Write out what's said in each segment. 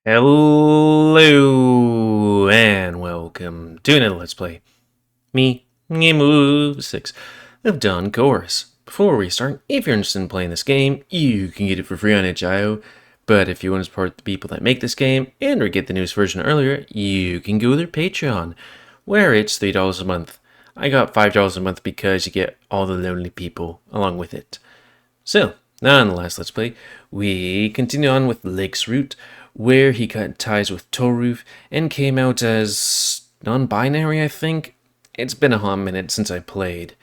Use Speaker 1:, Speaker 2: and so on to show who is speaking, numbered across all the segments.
Speaker 1: Hello and welcome to another Let's Play. Me, GamerWolfSix of Dawn Chorus. Before we start, if you're interested in playing this game, you can get it for free on itch.io. But if you want to support the people that make this game and or get the newest version earlier, you can go to their Patreon, where it's $3 a month. I got $5 a month because you get all the lonely people along with it. So, now in the last Let's Play, we continue on with Lake's route, where he cut ties with Toruf and came out as non-binary, I think. It's been a hot minute since I played.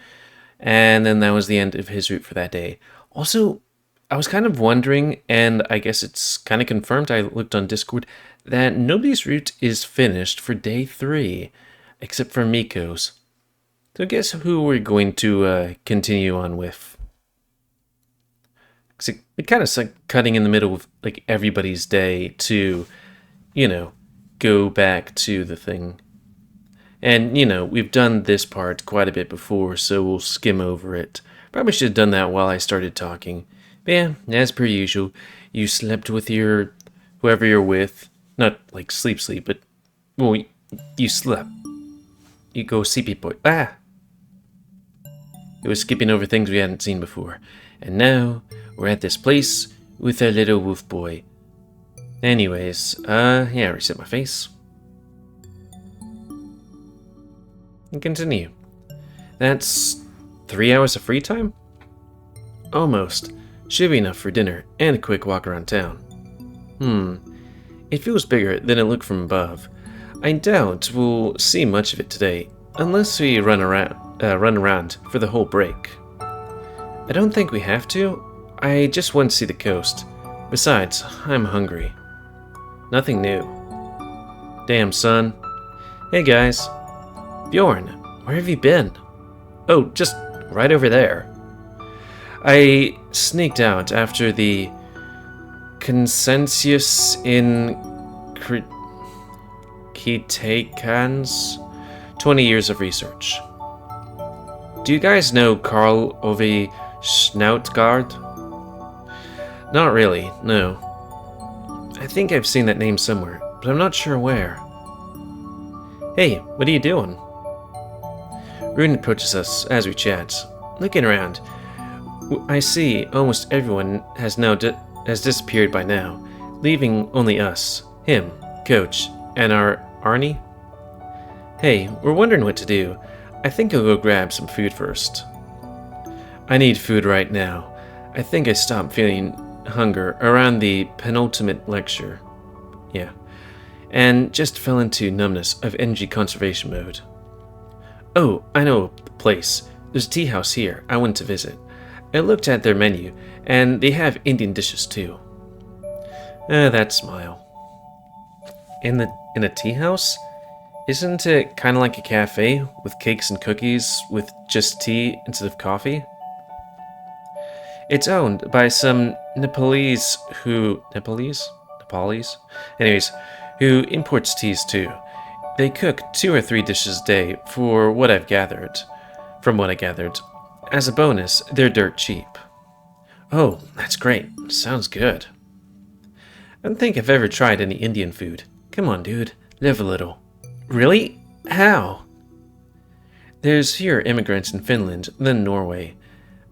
Speaker 1: And then that was the end of his route for that day. Also, I was kind of wondering, and I guess it's kind of confirmed, I looked on Discord, that nobody's route is finished for day 3, except for Mikko's. So guess who we're going to continue on with? It kind of sucked cutting in the middle of like everybody's day to, go back to the thing. And, we've done this part quite a bit before, so we'll skim over it. Probably should have done that while I started talking. But yeah, as per usual, you slept with whoever you're with. Not like sleep, but, well, you slept. You go sleepy boy. It was skipping over things we hadn't seen before. And now, we're at this place with our little wolf boy. Anyways, reset my face. And continue. That's 3 hours of free time? Almost. Should be enough for dinner and a quick walk around town. It feels bigger than it looked from above. I doubt we'll see much of it today, unless we run around for the whole break. I don't think we have to. I just want to see the coast. Besides, I'm hungry. Nothing new. Damn, son. Hey, guys. Bjorn, where have you been? Oh, just right over there. I sneaked out after the consensus in Kitakan's 20 years of research. Do you guys know Karl Ove Schnautgard? Not really, no. I think I've seen that name somewhere, but I'm not sure where. Hey, what are you doing? Rune approaches us as we chat. Looking around, I see almost everyone has disappeared by now, leaving only us, him, Coach, and our Arnie. Hey, we're wondering what to do. I think I'll go grab some food first. I need food right now. I think I stopped feeling hunger around the penultimate lecture. Yeah. And just fell into numbness of energy conservation mode. Oh, I know a place. There's a tea house here I went to visit. I looked at their menu, and they have Indian dishes too. That smile. In a tea house? Isn't it kind of like a cafe with cakes and cookies with just tea instead of coffee? It's owned by some Nepalese? Anyways, who imports teas too. They cook 2 or 3 dishes a day from what I gathered. As a bonus, they're dirt cheap. Oh, that's great. Sounds good. I don't think I've ever tried any Indian food. Come on, dude. Live a little. Really? How? There's fewer immigrants in Finland than Norway.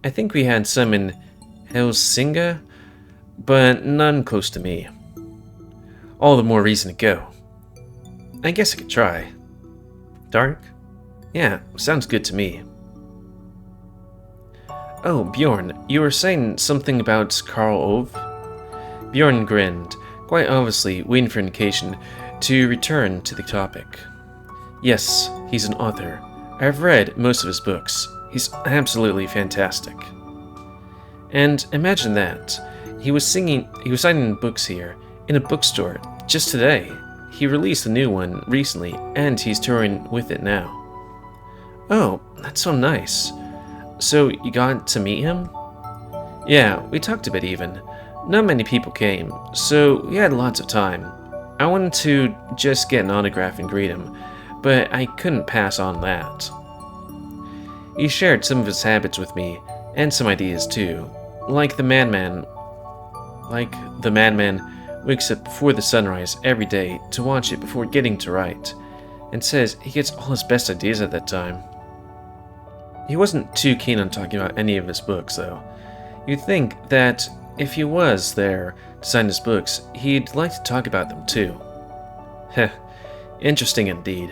Speaker 1: I think we had some in Helsinki, but none close to me. All the more reason to go. I guess I could try. Dark? Yeah, sounds good to me. Oh, Bjorn, you were saying something about Karl Ove? Bjorn grinned, quite obviously waiting for indication to return to the topic. Yes, he's an author. I've read most of his books. He's absolutely fantastic. And imagine that. He was signing books here, in a bookstore, just today. He released a new one recently, and he's touring with it now. Oh, that's so nice. So you got to meet him? Yeah, we talked a bit even. Not many people came, so we had lots of time. I wanted to just get an autograph and greet him, but I couldn't pass on that. He shared some of his habits with me, and some ideas too, like the madman wakes up before the sunrise every day to watch it before getting to write, and says he gets all his best ideas at that time. He wasn't too keen on talking about any of his books, though. You'd think that if he was there to sign his books, he'd like to talk about them too. Heh, interesting indeed,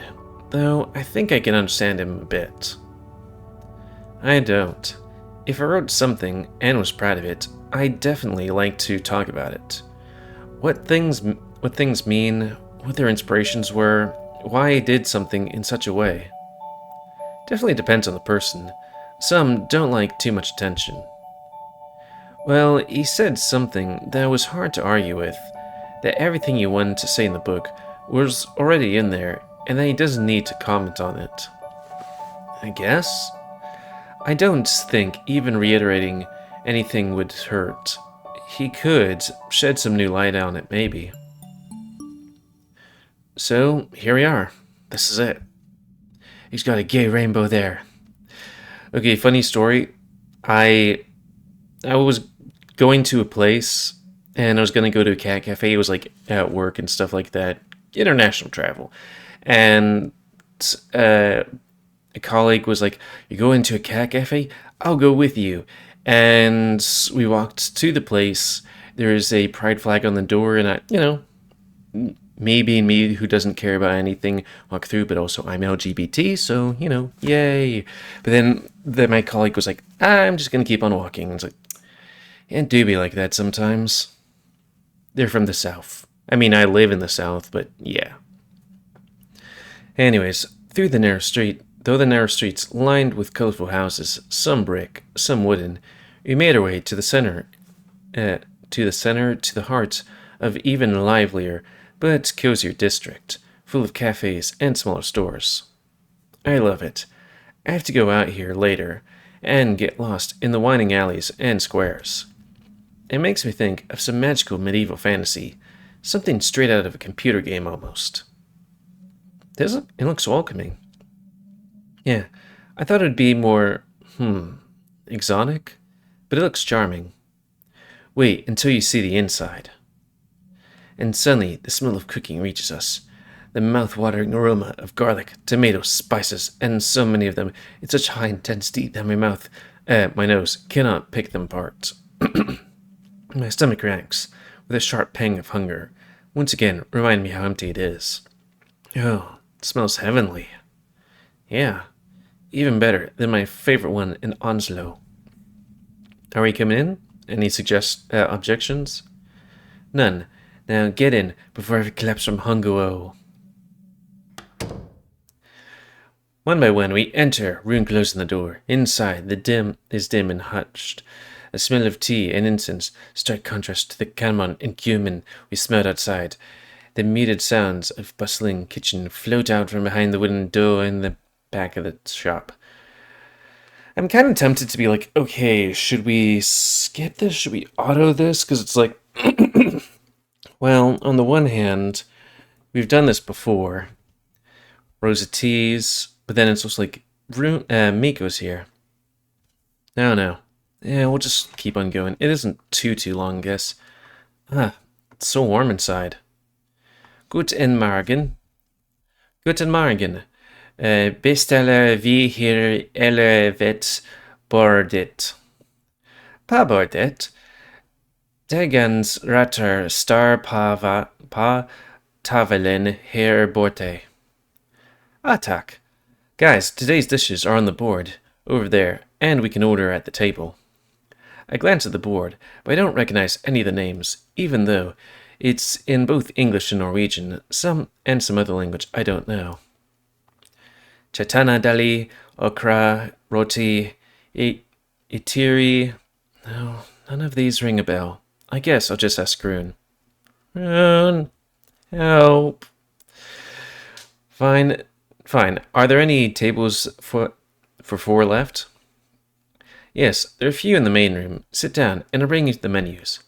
Speaker 1: though I think I can understand him a bit. I don't. If I wrote something and was proud of it, I'd definitely like to talk about it. What things mean, what their inspirations were, why I did something in such a way. Definitely depends on the person. Some don't like too much attention. Well, he said something that was hard to argue with, that everything you wanted to say in the book was already in there, and that he doesn't need to comment on it. I guess? I don't think even reiterating anything would hurt. He could shed some new light on it, maybe. So, here we are. This is it. He's got a gay rainbow there. Okay, funny story. I was going to a place, and I was going to go to a cat cafe. It was like at work and stuff like that. International travel. And a colleague was like, "You're going to a cat cafe? I'll go with you." And we walked to the place. There is a pride flag on the door, and me being me who doesn't care about anything, walk through, but also I'm LGBT, so, yay. But then my colleague was like, "I'm just going to keep on walking." It's like, it do be like that sometimes. They're from the South. I mean, I live in the South, but yeah. Anyways, through the narrow street, though the narrow streets lined with colorful houses, some brick, some wooden, we made our way to the center, to the heart of even livelier but cozier district, full of cafes and smaller stores. I love it. I have to go out here later and get lost in the winding alleys and squares. It makes me think of some magical medieval fantasy, something straight out of a computer game almost. It looks welcoming. Yeah, I thought it'd be more, exotic, but it looks charming. Wait until you see the inside. And suddenly, the smell of cooking reaches us. The mouth-watering aroma of garlic, tomatoes, spices, and so many of them in such high intensity that my nose cannot pick them apart. My stomach reacts with a sharp pang of hunger. Once again, remind me how empty it is. Oh, it smells heavenly. Yeah, even better than my favorite one in Onslow. Are we coming in? Any objections? None. Now get in before I collapse from hunger. One by one we enter, room closing the door. Inside, the dim and hushed. A smell of tea and incense, stark contrast to the cardamom and cumin we smelled outside. The muted sounds of bustling kitchen float out from behind the wooden door in the back of the shop. I'm kind of tempted to be like, okay, should we skip this? Should we auto this? Because it's like, well, on the one hand, we've done this before. Rows of teas, but then it's also like, Mikko's here. I don't know. Yeah, we'll just keep on going. It isn't too long, I guess. It's so warm inside. Guten Morgen. Guten Morgen. Bestelle vi hier elevet bordet. Pa bordet. Degens ratter star pa tavelen her borte. Tak. Guys, today's dishes are on the board, over there, and we can order at the table. I glance at the board, but I don't recognize any of the names, even though it's in both English and Norwegian, some other language I don't know. Chetana dali, okra, roti, itiri. No, none of these ring a bell. I guess I'll just ask Rune. Rune, help. Fine. Are there any tables for four left? Yes, there are a few in the main room. Sit down, and I'll bring you the menus.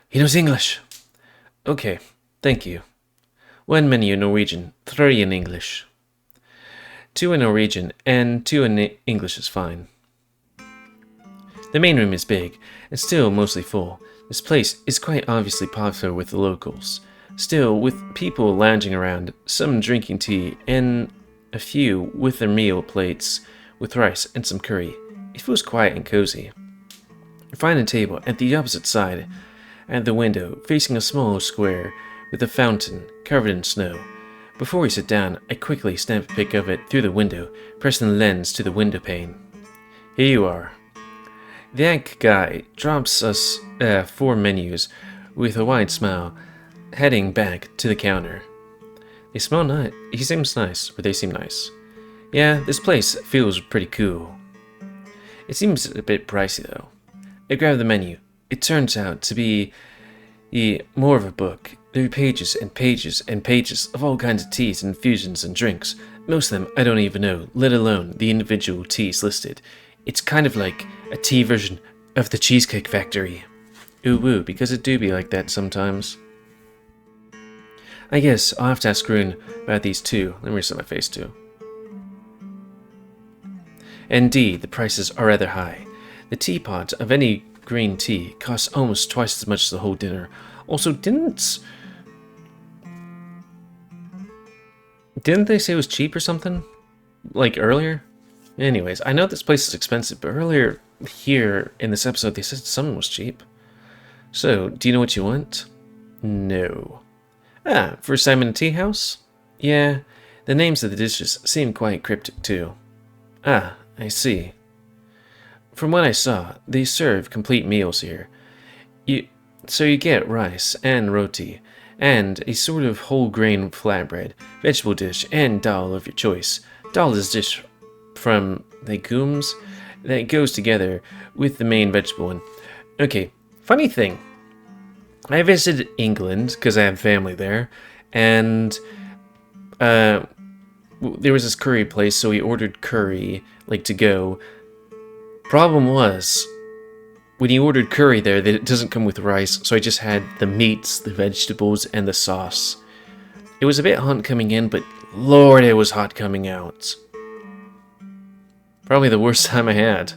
Speaker 1: He knows English. Okay, thank you. 1 menu in Norwegian, 3 in English. 2 in Norwegian, and 2 in English is fine. The main room is big, and still mostly full. This place is quite obviously popular with the locals. Still, with people lounging around, some drinking tea, and a few with their meal plates with rice and some curry, it feels quiet and cozy. You find a table at the opposite side, at the window, facing a small square with a fountain covered in snow. Before we sit down, I quickly snap a pic of it through the window, pressing the lens to the window pane. Here you are. The ag guy drops us 4 menus with a wide smile, heading back to the counter. They smell nice. He seems nice, or they seem nice. Yeah, this place feels pretty cool. It seems a bit pricey though. I grab the menu. It turns out to be more of a book. There are pages and pages and pages of all kinds of teas and infusions and drinks. Most of them I don't even know, let alone the individual teas listed. It's kind of like a tea version of the Cheesecake Factory. Ooh woo, because it do be like that sometimes. I guess I'll have to ask Rune about these too. Let me reset my face too. Indeed, the prices are rather high. The teapot of any green tea costs almost twice as much as the whole dinner. Also, didn't they say it was cheap or something? Like earlier? Anyways, I know this place is expensive, but earlier here in this episode they said something was cheap. So, do you know what you want? No. Ah, for Simon Tea House? Yeah, the names of the dishes seem quite cryptic too. Ah, I see. From what I saw, they serve complete meals here. So you get rice and roti, and a sort of whole grain flatbread, vegetable dish, and dal of your choice. Dal is a dish from legumes that goes together with the main vegetable one. Okay, funny thing. I visited England because I have family there, and there was this curry place, so we ordered curry, like to go. Problem was, when you ordered curry there, that it doesn't come with rice, so I just had the meats, the vegetables, and the sauce. It was a bit hot coming in, but lord, it was hot coming out. Probably the worst time I had.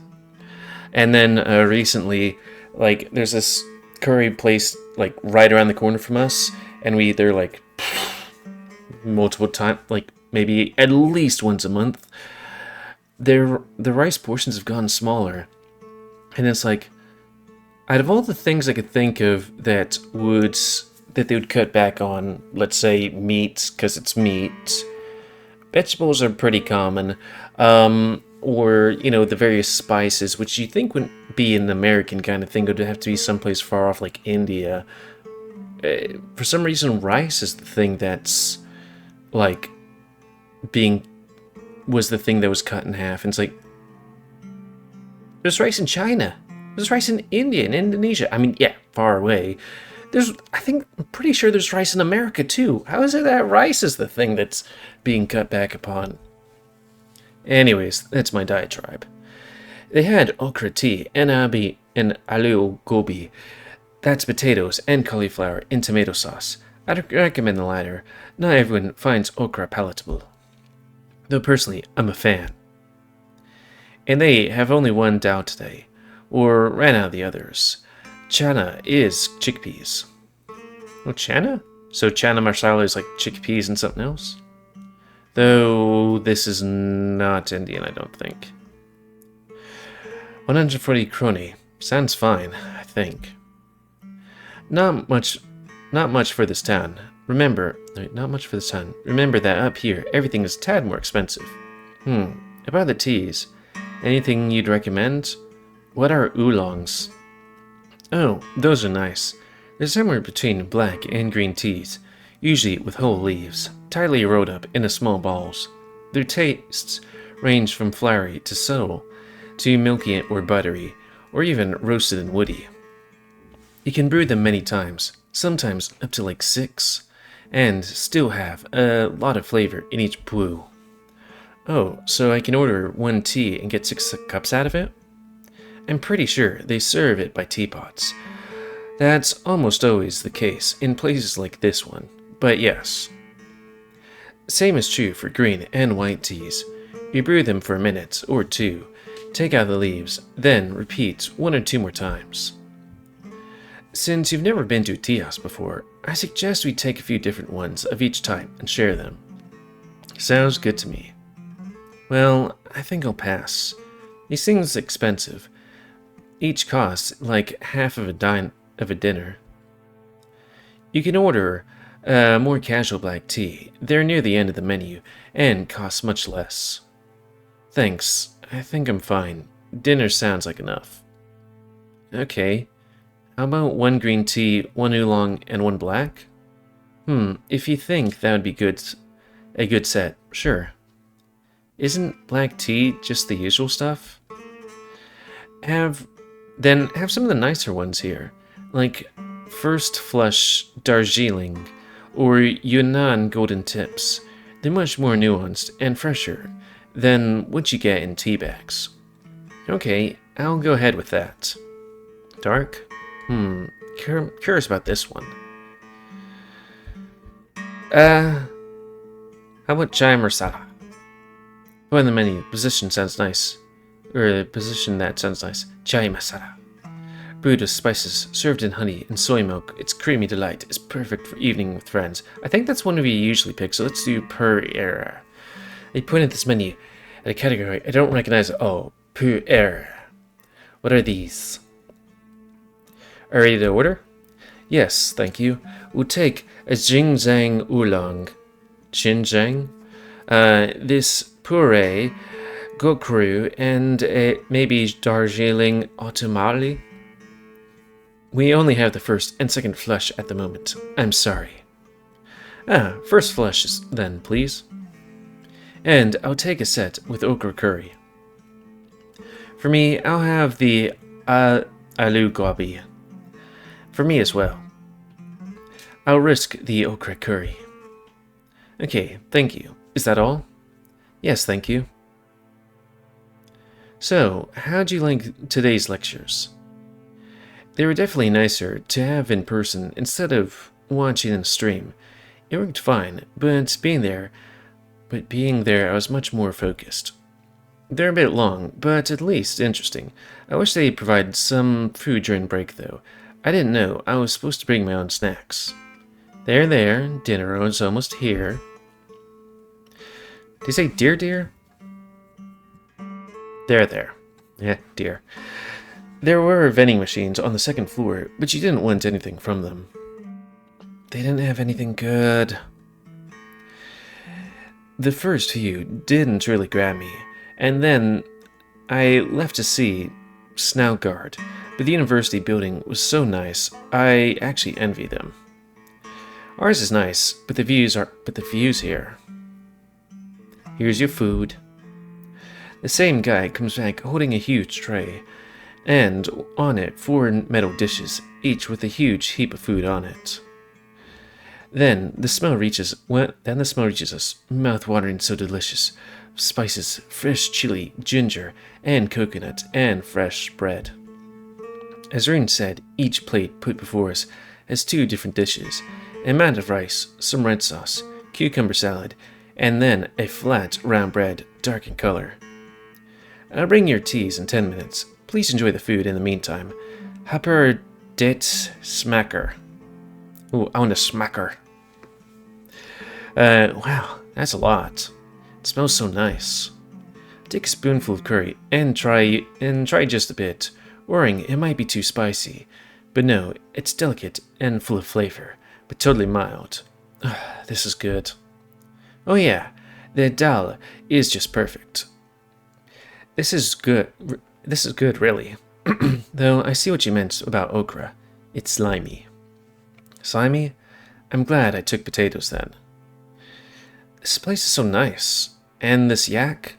Speaker 1: And then recently, like, there's this curry place like right around the corner from us, and we either like multiple times, like maybe at least once a month. The rice portions have gotten smaller, and it's like, out of all the things I could think of that they would cut back on, let's say meat, because it's meat. Vegetables are pretty common, or the various spices, which you think wouldn't be an American kind of thing. It would have to be someplace far off, like India. For some reason, rice is the thing that's like was the thing that was cut in half. And it's like, there's rice in China. There's rice in India and Indonesia. I mean, yeah, far away. I'm pretty sure there's rice in America too. How is it that rice is the thing that's being cut back upon? Anyways, that's my diatribe. They had okra tea, enabi, and aloo gobi. That's potatoes and cauliflower in tomato sauce. I'd recommend the latter. Not everyone finds okra palatable, though personally, I'm a fan. And they have only one dal today, or ran out of the others. Chana is chickpeas. Oh, chana? So chana masala is like chickpeas and something else? Though this is not Indian, I don't think. 140 kroni. Sounds fine, I think. Not much for this town. Remember that up here, everything is a tad more expensive. About the teas, anything you'd recommend? What are oolongs? Oh, those are nice. They're somewhere between black and green teas, usually with whole leaves, tightly rolled up into small balls. Their tastes range from flowery to subtle, to milky or buttery, or even roasted and woody. You can brew them many times, sometimes up to like 6, and still have a lot of flavor in each brew. Oh, so I can order 1 tea and get 6 cups out of it? I'm pretty sure they serve it by teapots. That's almost always the case in places like this one, but yes. Same is true for green and white teas. You brew them for a minute or 2, take out the leaves, then repeat 1 or 2 more times. Since you've never been to a tea house before, I suggest we take a few different ones of each type and share them. Sounds good to me. Well, I think I'll pass. These things are expensive. Each costs like half of a dinner. You can order a more casual black tea. They're near the end of the menu and cost much less. Thanks. I think I'm fine. Dinner sounds like enough. Okay. How about one green tea, one oolong, and one black? If you think that would be a good set, sure. Isn't black tea just the usual stuff? Have some of the nicer ones here, like First Flush Darjeeling or Yunnan Golden Tips. They're much more nuanced and fresher than what you get in tea bags. Okay, I'll go ahead with that. Dark? Curious about this one. How about chai masala? Oh, in the menu, position sounds nice. Or position that sounds nice. Chai masala. Brewed with spices, served in honey and soy milk, its creamy delight is perfect for evening with friends. I think that's one we usually pick, so let's do per era. They pointed this menu at a category I don't recognize at all. Per era. What are these? Are ready to order? Yes, thank you. We'll take a Jingzhang Oolong. Xinjiang? This puree, gokru, and maybe Darjeeling Otomali? We only have the first and second flush at the moment. I'm sorry. First flush then, please. And I'll take a set with okra curry. For me, I'll have the aloo gobi. For me as well. I'll risk the okra curry. Okay, thank you. Is that all? Yes, thank you. So, how'd you like today's lectures? They were definitely nicer to have in person instead of watching in a stream. It worked fine, but being there I was much more focused. They're a bit long, but at least interesting. I wish they provided some food during break though. I didn't know I was supposed to bring my own snacks. There, dinner is almost here. Did you say dear? There. Yeah, dear. There were vending machines on the second floor, but you didn't want anything from them. They didn't have anything good. The first few didn't really grab me, and then I left to see Snout Guard, but the university building was so nice, I actually envy them. Ours is nice, but the views here. Here's your food. The same guy comes back holding a huge tray, and on it 4 metal dishes, each with a huge heap of food on it. Then the smell reaches us, mouth-watering, so delicious. Spices, fresh chili, ginger, and coconut, and fresh bread. As Rune said, each plate put before us has 2 different dishes, an amount of rice, some red sauce, cucumber salad, and then a flat, round bread, dark in color. I'll bring your teas in 10 minutes. Please enjoy the food in the meantime. Happer det smacker. Ooh, I want a smacker. Wow, that's a lot. It smells so nice. Take a spoonful of curry and try just a bit. Worrying it might be too spicy, but no, it's delicate and full of flavor, but totally mild. This is good. Oh yeah, the dal is just perfect. This is good, really. Though I see what you meant about okra. It's slimy. Slimy? I'm glad I took potatoes then. This place is so nice. And this yak?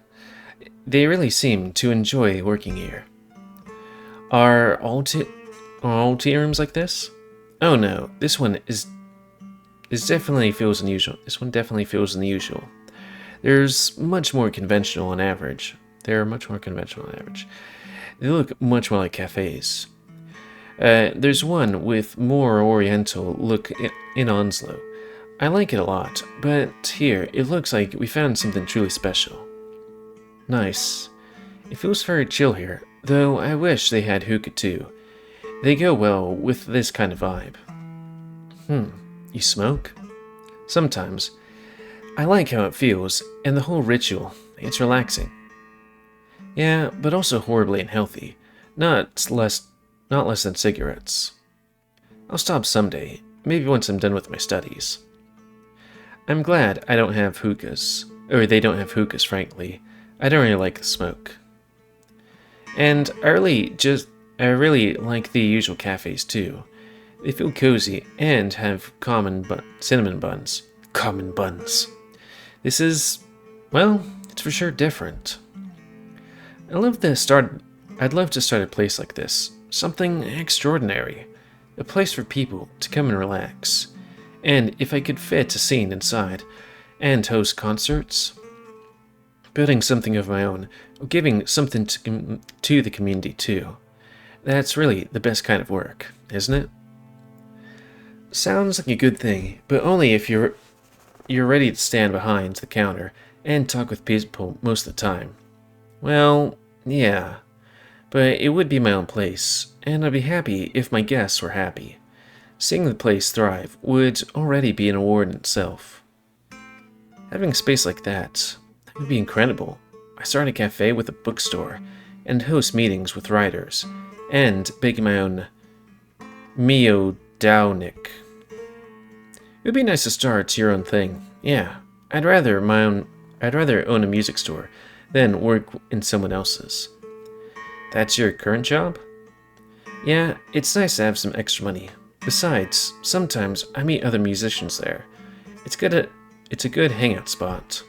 Speaker 1: They really seem to enjoy working here. Are all tea rooms like this? Oh no, this one definitely feels unusual. This one definitely feels unusual. There's much more conventional on average. They look much more like cafes. There's one with more oriental look in Onslow. I like it a lot, but here it looks like we found something truly special. Nice. It feels very chill here, though I wish they had hookah too. They go well with this kind of vibe. You smoke? Sometimes. I like how it feels, and the whole ritual. It's relaxing. Yeah, but also horribly unhealthy. Not less than cigarettes. I'll stop someday, maybe once I'm done with my studies. I'm glad I don't have hookahs, or they don't have hookahs, frankly. I don't really like the smoke. And I really like the usual cafes too. They feel cozy and have cinnamon buns. Common buns. This is, well, it's for sure different. I'd love to start a place like this. Something extraordinary. A place for people to come and relax. And if I could fit a scene inside and host concerts, building something of my own, or giving something to the community too. That's really the best kind of work, isn't it? Sounds like a good thing, but only if you're ready to stand behind the counter and talk with people most of the time. Well, yeah, but it would be my own place, and I'd be happy if my guests were happy. Seeing the place thrive would already be an award in itself. Having a space like that would be incredible. I start a cafe with a bookstore, and host meetings with writers, and bake my own Miodownik. It would be nice to start your own thing. Yeah, I'd rather own a music store than work in someone else's. That's your current job? Yeah, it's nice to have some extra money. Besides, sometimes I meet other musicians there. It's a good hangout spot.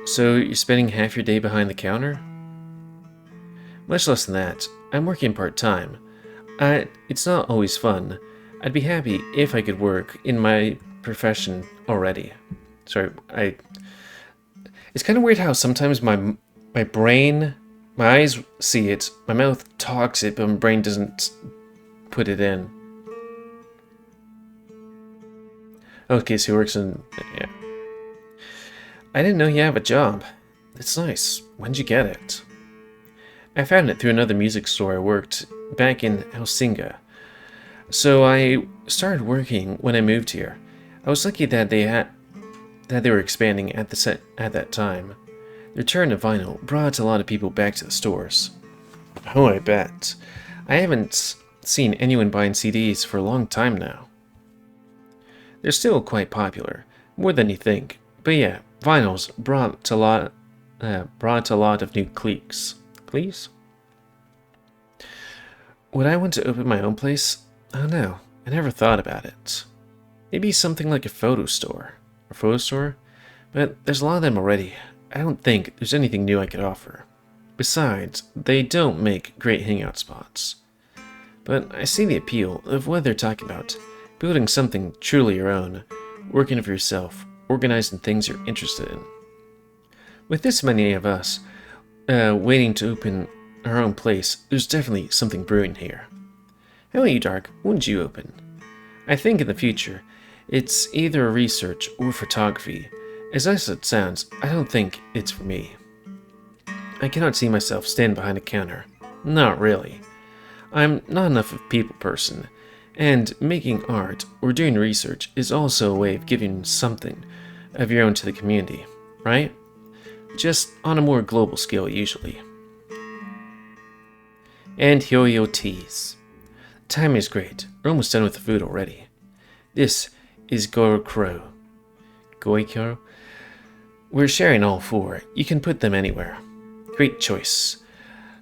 Speaker 1: So you're spending half your day behind the counter? Much less than that. I'm working part-time. It's not always fun. I'd be happy if I could work in my profession already. Sorry, it's kind of weird how sometimes my brain, my eyes see it, my mouth talks it, but my brain doesn't put it in. Okay, so he works in... yeah. I didn't know you have a job. It's nice. When'd you get it? I found it through another music store I worked back in Helsinki. So I started working when I moved here. I was lucky that they were expanding at that time. The return of vinyl brought a lot of people back to the stores. Oh, I bet. I haven't seen anyone buying CDs for a long time now. They're still quite popular, more than you think. But yeah, vinyls brought a lot of new cliques. Please? Would I want to open my own place? I don't know. I never thought about it. Maybe something like a photo store. But there's a lot of them already. I don't think there's anything new I could offer. Besides, they don't make great hangout spots. But I see the appeal of what they're talking about. Building something truly your own, working for yourself, organizing things you're interested in. With this many of us waiting to open our own place, there's definitely something brewing here. How about you, Dark? When would you open? I think in the future, it's either research or photography. As nice as it sounds, I don't think it's for me. I cannot see myself stand behind a counter. Not really. I'm not enough of a people person, and making art or doing research is also a way of giving something of your own to the community, right? Just on a more global scale usually. And yo-yo teas. Time is great. We're almost done with the food already. This is Goikro. We're sharing all four. You can put them anywhere. Great choice.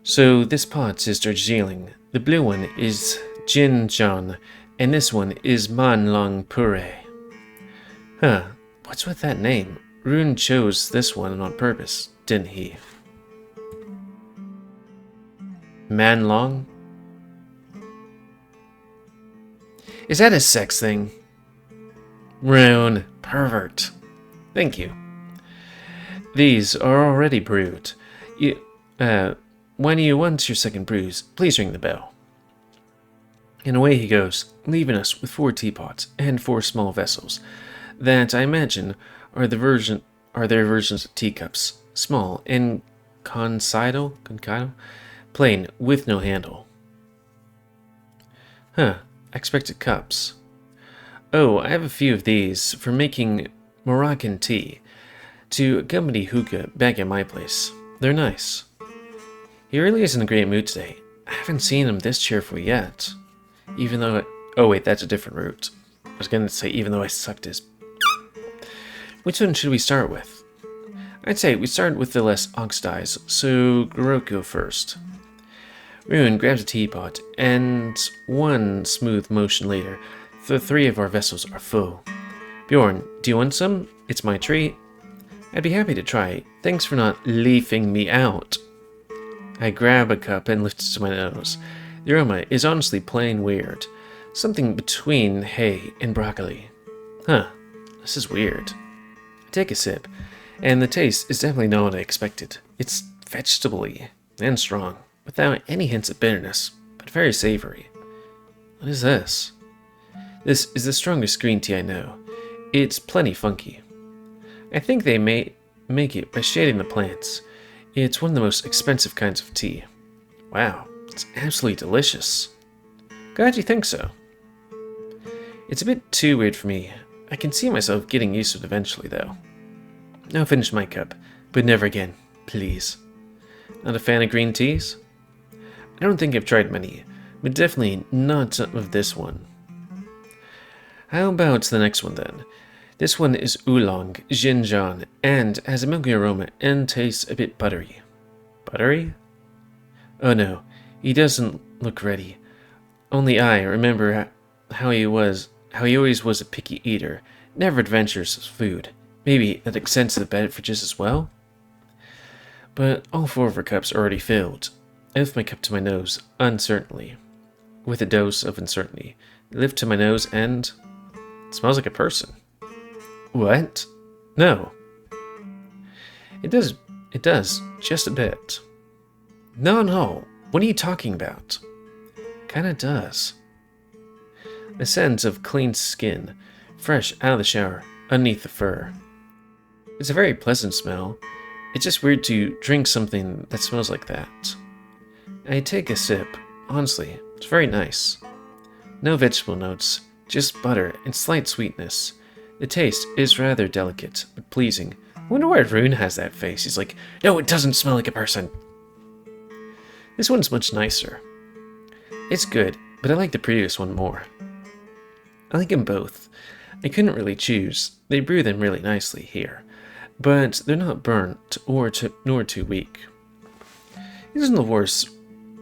Speaker 1: So this pot is Darjeeling. The blue one is Jinjan, and this one is Manlang Puree. Huh, what's with that name? Rune chose this one on purpose, didn't he? Manlong? Is that a sex thing? Rune, pervert. Thank you. These are already brewed. When you want your second brews, please ring the bell. And away he goes, leaving us with 4 teapots and 4 small vessels that I imagine are their versions of teacups, small and concidal, plain with no handle. Huh, expected cups. Oh, I have a few of these for making Moroccan tea to accompany hookah back at my place. They're nice. He really is in a great mood today. I haven't seen him this cheerful yet. Even though oh wait, that's a different route. I was gonna say even though I sucked his... Which one should we start with? I'd say we start with the less oxidized, so Goroko first. Ruin grabs a teapot, and one smooth motion later, the three of our vessels are full. Bjorn, do you want some? It's my treat. I'd be happy to try. Thanks for not leafing me out. I grab a cup and lift it to my nose. The aroma is honestly plain weird. Something between hay and broccoli. Huh, this is weird. I take a sip, and the taste is definitely not what I expected. It's vegetable-y and strong, without any hints of bitterness, but very savory. What is this? This is the strongest green tea I know. It's plenty funky. I think they may make it by shading the plants. It's one of the most expensive kinds of tea. Wow, it's absolutely delicious. Glad you think so. It's a bit too weird for me. I can see myself getting used to it eventually, though. I'll finish my cup, but never again, please. Not a fan of green teas? I don't think I've tried many, but definitely not of this one. How about the next one then? This one is oolong, Xinjiang, and has a milky aroma and tastes a bit buttery. Buttery? Oh no, he doesn't look ready. Only I remember how he always was a picky eater, never adventurous with food. Maybe at expense of the beverages as well? But all four of our cups are already filled. I lift my cup to my nose, uncertainly. With a dose of uncertainty, I lift to my nose and... It smells like a person. What? No. It does, just a bit. No, what are you talking about? Kinda does. The sense of clean skin, fresh out of the shower, underneath the fur. It's a very pleasant smell. It's just weird to drink something that smells like that. I take a sip. Honestly, it's very nice. No vegetable notes, just butter and slight sweetness. The taste is rather delicate, but pleasing. I wonder why Rune has that face. He's like, no, it doesn't smell like a person. This one's much nicer. It's good, but I like the previous one more. I like them both. I couldn't really choose. They brew them really nicely here, but they're not burnt nor too weak. It isn't the worst.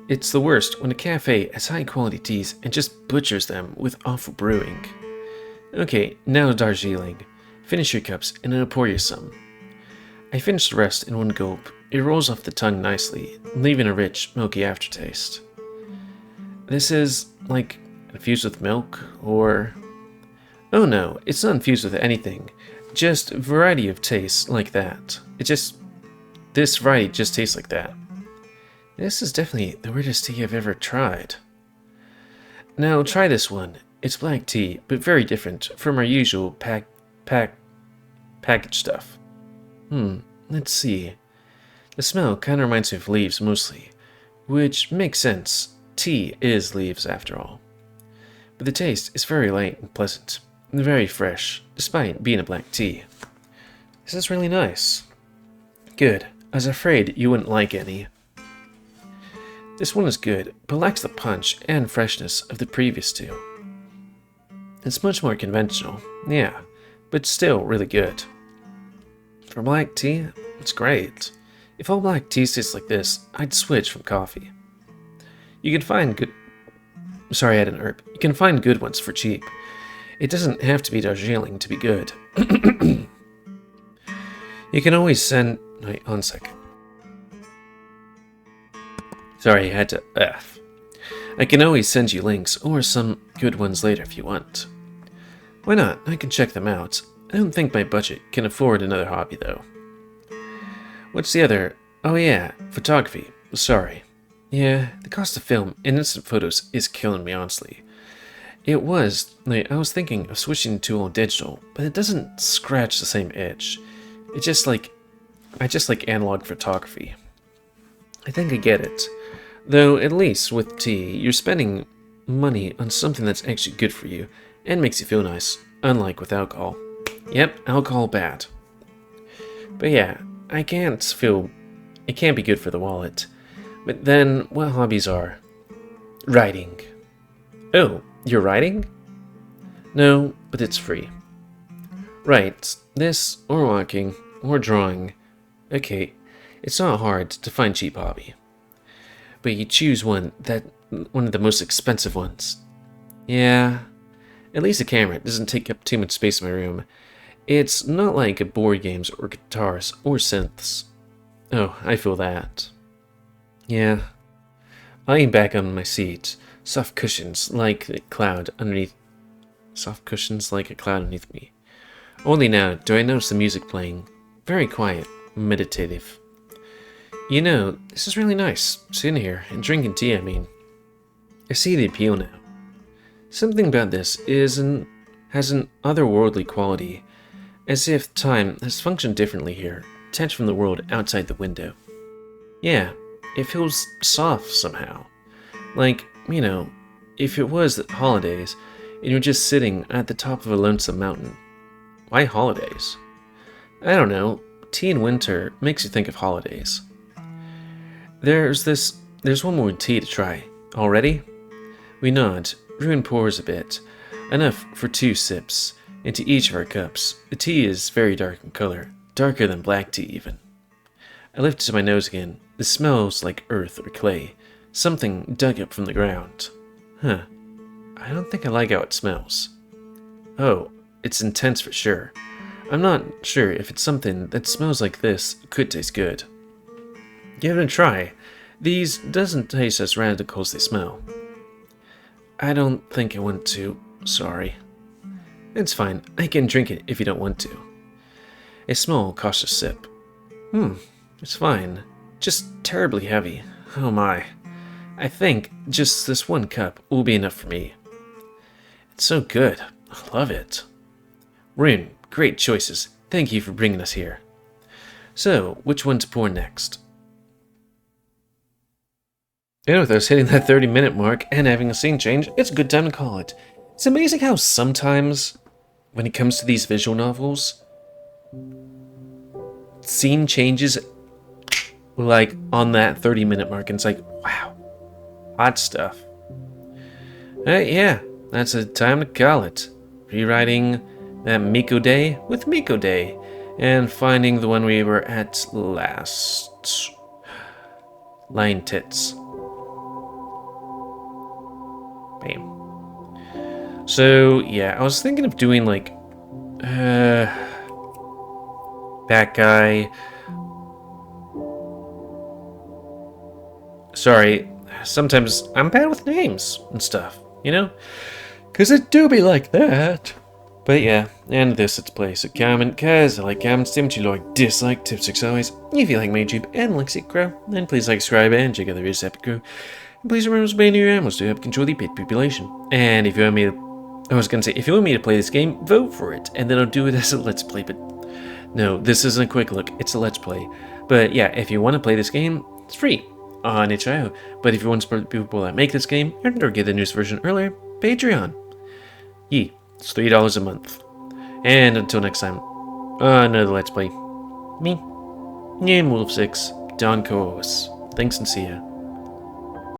Speaker 1: It's the worst when a cafe has high quality teas and just butchers them with awful brewing. Okay, now Darjeeling. Finish your cups and I'll pour you some. I finish the rest in one gulp. It rolls off the tongue nicely, leaving a rich, milky aftertaste. This is, like, infused with milk, or... Oh no, it's not infused with anything. Just a variety of tastes like that. This variety just tastes like that. This is definitely the weirdest tea I've ever tried. Now try this one. It's black tea, but very different from our usual packaged stuff. Let's see. The smell kind of reminds me of leaves mostly, which makes sense. Tea is leaves after all. But the taste is very light and pleasant, and very fresh, despite being a black tea. This is really nice. Good. I was afraid you wouldn't like any. This one is good, but lacks the punch and freshness of the previous two. It's much more conventional, yeah, but still really good. For black tea, it's great. If all black tea tastes like this, I'd switch from coffee. You can find good... Sorry, I had an herb. You can find good ones for cheap. It doesn't have to be Darjeeling to be good. You can always send... Wait, one second. Sorry, I had to... I can always send you links or some good ones later if you want. Why not? I can check them out. I don't think my budget can afford another hobby, though. What's the other? Oh yeah, photography. Sorry. Yeah, the cost of film and instant photos is killing me, honestly. I was thinking of switching to all digital, but it doesn't scratch the same itch. I just like analog photography. I think I get it. Though, at least with tea, you're spending money on something that's actually good for you and makes you feel nice, unlike with alcohol. Yep, alcohol bad. But yeah, it can't be good for the wallet. But then, what hobbies are? Writing. Oh, you're writing? No, but it's free. Right, this, or walking, or drawing. Okay, it's not hard to find cheap hobby. But you choose one of the most expensive ones. Yeah, at least the camera doesn't take up too much space in my room. It's not like board games or guitars or synths. Oh, I feel that. Yeah. Lying back on my seat, soft cushions like a cloud underneath me. Only now do I notice the music playing. Very quiet, meditative. You know, this is really nice, sitting here and drinking tea, I mean. I see the appeal now. Something about this has an otherworldly quality, as if time has functioned differently here, detached from the world outside the window. Yeah, it feels soft somehow. Like, you know, if it was the holidays, and you're just sitting at the top of a lonesome mountain. Why holidays? I don't know, tea in winter makes you think of holidays. There's one more tea to try. Already? We nod. Ruin pours a bit. Enough for 2 sips. Into each of our cups. The tea is very dark in color. Darker than black tea, even. I lift it to my nose again. It smells like earth or clay. Something dug up from the ground. Huh. I don't think I like how it smells. Oh, it's intense for sure. I'm not sure if it's something that smells like this could taste good. Give it a try. These doesn't taste as radical as they smell. I don't think I want to. Sorry. It's fine. I can drink it if you don't want to. A small, cautious sip. It's fine. Just terribly heavy. Oh my. I think just this 1 cup will be enough for me. It's so good. I love it. Rune, great choices. Thank you for bringing us here. So, which one to pour next? And with us hitting that 30-minute mark and having a scene change, it's a good time to call it. It's amazing how sometimes, when it comes to these visual novels, scene changes like on that 30-minute mark, and it's like, wow, hot stuff. Yeah, that's a time to call it. Rewriting that Mikko day with Mikko day, and finding the one we were at last. Lion tits. Bam. So, yeah, I was thinking of doing, like, that guy. Sorry, sometimes I'm bad with names and stuff, you know? Because it do be like that. But yeah, and this let's play. So comment, cause I like comments, what you like, dislike, tips, as always. If you like my YouTube and like Sick Crow, then please like, subscribe, and check out the rest of Epic Crew. And please remember to spend your animals to help control the pet population. And if you want me to, if you want me to play this game, vote for it, and then I'll do it as a let's play. But no, this isn't a quick look, it's a let's play. But yeah, if you want to play this game, it's free on itch.io. But if you want to support the people that make this game, or get the newest version earlier, Patreon. Yee. It's $3 a month. And until next time, another Let's Play. Me, GamerWolfSix, Don Coos. Thanks and see ya.